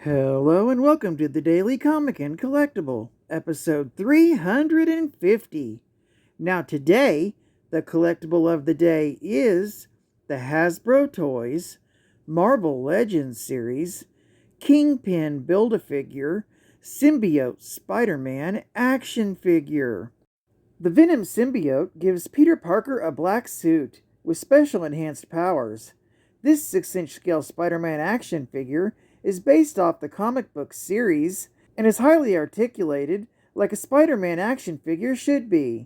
Hello and welcome to the Daily Comic and Collectible, episode 350. Now today, the collectible of the day is the Hasbro Toys Marvel Legends series Kingpin Build-A-Figure Symbiote Spider-Man action figure. The Venom symbiote gives Peter Parker a black suit with special enhanced powers. This 6-inch scale Spider-Man action figure is based off the comic book series and is highly articulated like a Spider-Man action figure should be.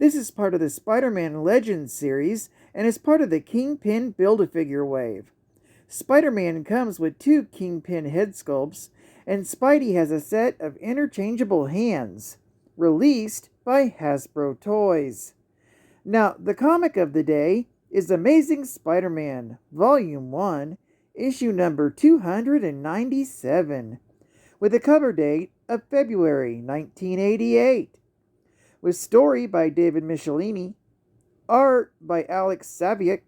This is part of the Spider-Man Legends series and is part of the Kingpin Build-A-Figure wave. Spider-Man comes with 2 Kingpin head sculpts, and Spidey has a set of interchangeable hands, released by Hasbro Toys. Now, the comic of the day is Amazing Spider-Man, Volume 1, issue number 297, with a cover date of February 1988, with story by David Michelini, art by Alex Saviuk,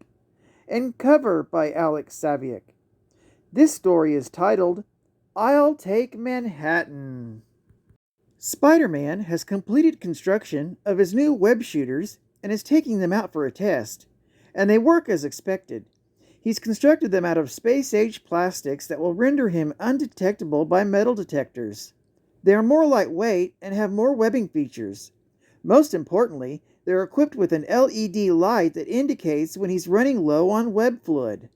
and cover by Alex Saviuk. This story is titled, I'll Take Manhattan. Spider-Man has completed construction of his new web shooters and is taking them out for a test, and they work as expected. He's constructed them out of space-age plastics that will render him undetectable by metal detectors. They are more lightweight and have more webbing features. Most importantly, they're equipped with an LED light that indicates when he's running low on web fluid.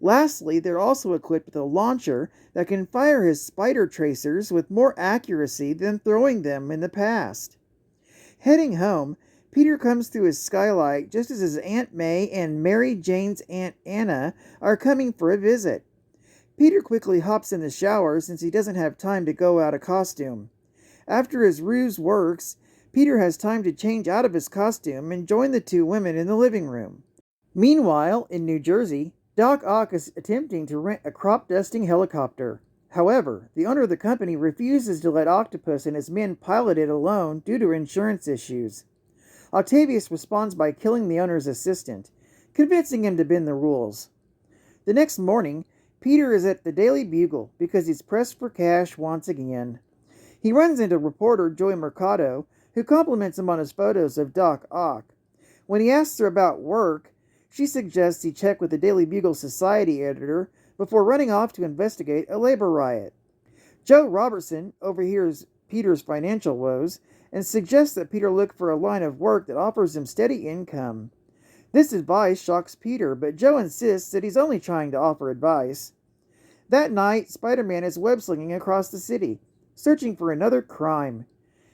Lastly, they're also equipped with a launcher that can fire his spider tracers with more accuracy than throwing them in the past. Heading home, Peter comes through his skylight just as his Aunt May and Mary Jane's Aunt Anna are coming for a visit. Peter quickly hops in the shower since he doesn't have time to go out of costume. After his ruse works, Peter has time to change out of his costume and join the 2 women in the living room. Meanwhile, in New Jersey, Doc Ock is attempting to rent a crop-dusting helicopter. However, the owner of the company refuses to let Octopus and his men pilot it alone due to insurance issues. Octavius responds by killing the owner's assistant, convincing him to bend the rules. The next morning, Peter is at the Daily Bugle because he's pressed for cash once again. He runs into reporter Joy Mercado, who compliments him on his photos of Doc Ock. When he asks her about work, she suggests he check with the Daily Bugle Society editor before running off to investigate a labor riot. Joe Robertson overhears Peter's financial woes and suggests that Peter look for a line of work that offers him steady income. This advice shocks Peter, but Joe insists that he's only trying to offer advice. That night, Spider-Man is web-slinging across the city, searching for another crime.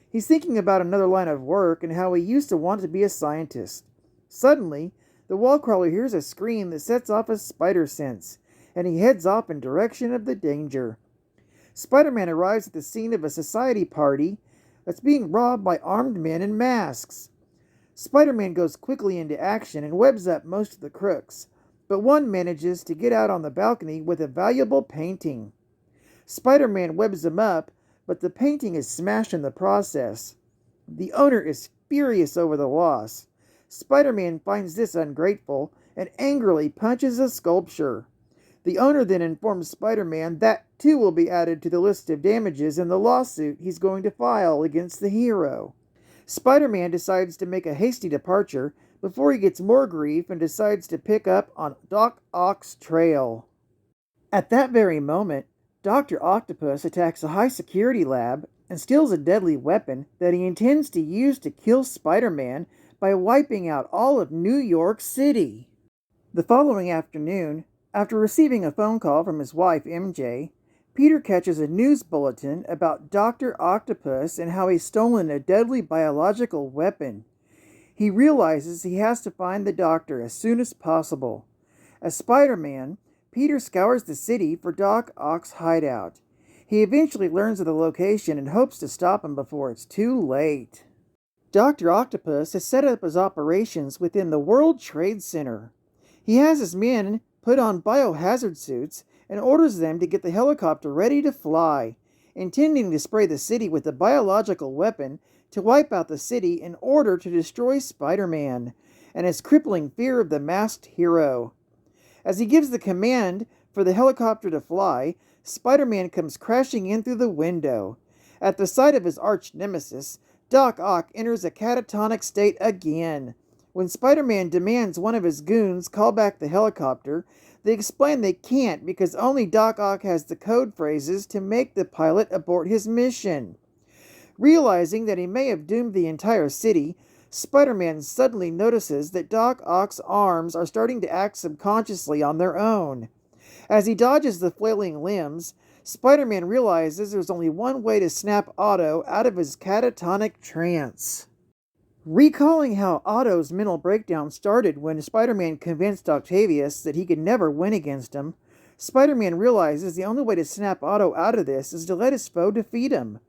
He's thinking about another line of work and how he used to want to be a scientist. Suddenly, the wall crawler hears a scream that sets off a spider sense, and he heads off in direction of the danger. Spider-Man arrives at the scene of a society party that's being robbed by armed men in masks. Spider-Man goes quickly into action and webs up most of the crooks, but one manages to get out on the balcony with a valuable painting. Spider-Man webs him up, but the painting is smashed in the process. The owner is furious over the loss. Spider-Man finds this ungrateful and angrily punches a sculpture. The owner then informs Spider-Man that too will be added to the list of damages in the lawsuit he's going to file against the hero. Spider-Man decides to make a hasty departure before he gets more grief and decides to pick up on Doc Ock's trail. At that very moment, Dr. Octopus attacks a high-security lab and steals a deadly weapon that he intends to use to kill Spider-Man by wiping out all of New York City. The following afternoon, after receiving a phone call from his wife, MJ, Peter catches a news bulletin about Dr. Octopus and how he's stolen a deadly biological weapon. He realizes he has to find the doctor as soon as possible. As Spider-Man, Peter scours the city for Doc Ock's hideout. He eventually learns of the location and hopes to stop him before it's too late. Dr. Octopus has set up his operations within the World Trade Center. He has his men put on biohazard suits and orders them to get the helicopter ready to fly, intending to spray the city with a biological weapon to wipe out the city in order to destroy Spider-Man and his crippling fear of the masked hero. As he gives the command for the helicopter to fly, Spider-Man comes crashing in through the window. At the sight of his arch nemesis, Doc Ock enters a catatonic state again. When Spider-Man demands one of his goons call back the helicopter, they explain they can't because only Doc Ock has the code phrases to make the pilot abort his mission. Realizing that he may have doomed the entire city, Spider-Man suddenly notices that Doc Ock's arms are starting to act subconsciously on their own. As he dodges the flailing limbs, Spider-Man realizes there's only one way to snap Otto out of his catatonic trance. Recalling how Otto's mental breakdown started when Spider-Man convinced Octavius that he could never win against him, Spider-Man realizes the only way to snap Otto out of this is to let his foe defeat him.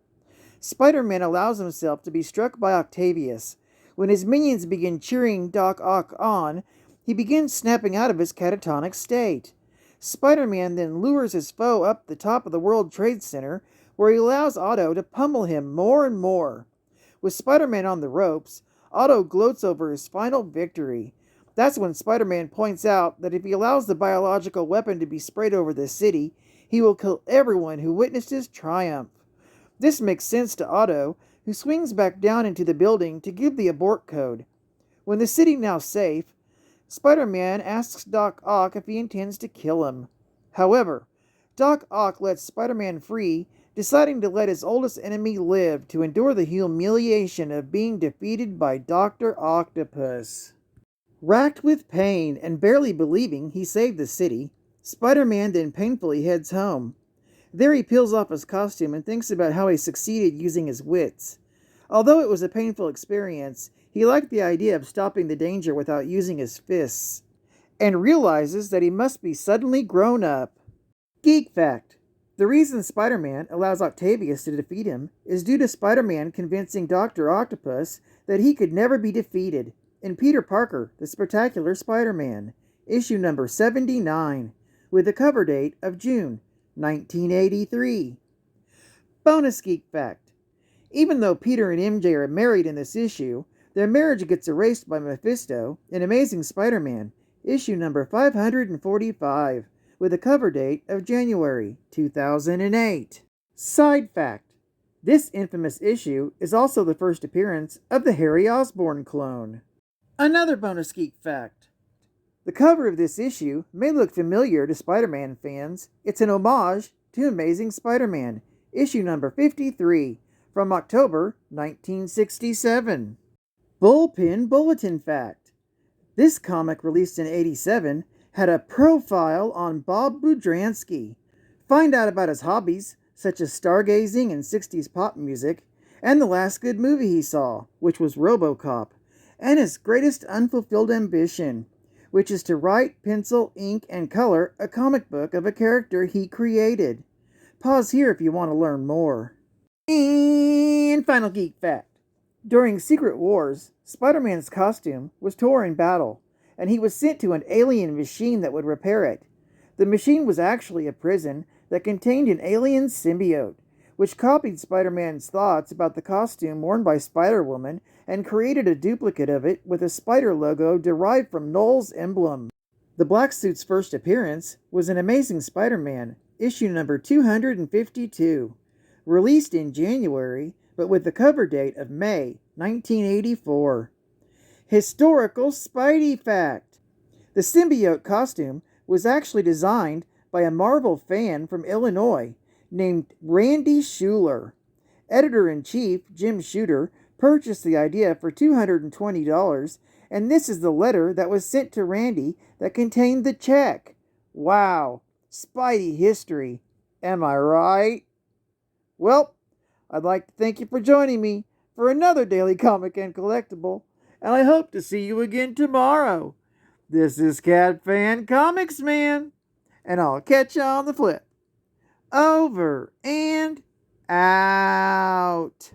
Spider-Man allows himself to be struck by Octavius. When his minions begin cheering Doc Ock on, he begins snapping out of his catatonic state. Spider-Man then lures his foe up the top of the World Trade Center, where he allows Otto to pummel him more and more. With Spider-Man on the ropes, Otto gloats over his final victory. That's when Spider-Man points out that if he allows the biological weapon to be sprayed over the city, he will kill everyone who witnessed his triumph. This makes sense to Otto, who swings back down into the building to give the abort code. When the city now safe, Spider-Man asks Doc Ock if he intends to kill him. However, Doc Ock lets Spider-Man free, deciding to let his oldest enemy live to endure the humiliation of being defeated by Dr. Octopus. Racked with pain and barely believing he saved the city, Spider-Man then painfully heads home. There he peels off his costume and thinks about how he succeeded using his wits. Although it was a painful experience, he liked the idea of stopping the danger without using his fists, and realizes that he must be suddenly grown up. Geek fact: the reason Spider-Man allows Octavius to defeat him is due to Spider-Man convincing Dr. Octopus that he could never be defeated in Peter Parker, the Spectacular Spider-Man, issue number 79, with a cover date of June 1983. Bonus geek fact: even though Peter and MJ are married in this issue, their marriage gets erased by Mephisto in Amazing Spider-Man, issue number 545, with a cover date of January 2008. Side fact: this infamous issue is also the first appearance of the Harry Osborn clone. Another bonus geek fact: the cover of this issue may look familiar to Spider-Man fans. It's an homage to Amazing Spider-Man, issue number 53, from October 1967. Bullpen Bulletin fact: this comic, released in '87, had a profile on Bob Budransky. Find out about his hobbies, such as stargazing and 60s pop music, and the last good movie he saw, which was RoboCop, and his greatest unfulfilled ambition, which is to write, pencil, ink, and color a comic book of a character he created. Pause here if you want to learn more. And final geek fact: during Secret Wars, Spider-Man's costume was torn in battle, and he was sent to an alien machine that would repair it. The machine was actually a prison that contained an alien symbiote, which copied Spider-Man's thoughts about the costume worn by Spider-Woman and created a duplicate of it with a spider logo derived from Knowles' emblem. The Black Suit's first appearance was in Amazing Spider-Man, issue number 252, released in January, but with the cover date of May 1984. Historical Spidey fact: the symbiote costume was actually designed by a Marvel fan from Illinois named Randy Schuler. Editor-in-Chief Jim Shooter purchased the idea for $220, and this is the letter that was sent to Randy that contained the check. Wow, Spidey history. Am I right? Well, I'd like to thank you for joining me for another Daily Comic and Collectible, and I hope to see you again tomorrow. This is Cat Fan Comics Man, and I'll catch you on the flip. Over and out.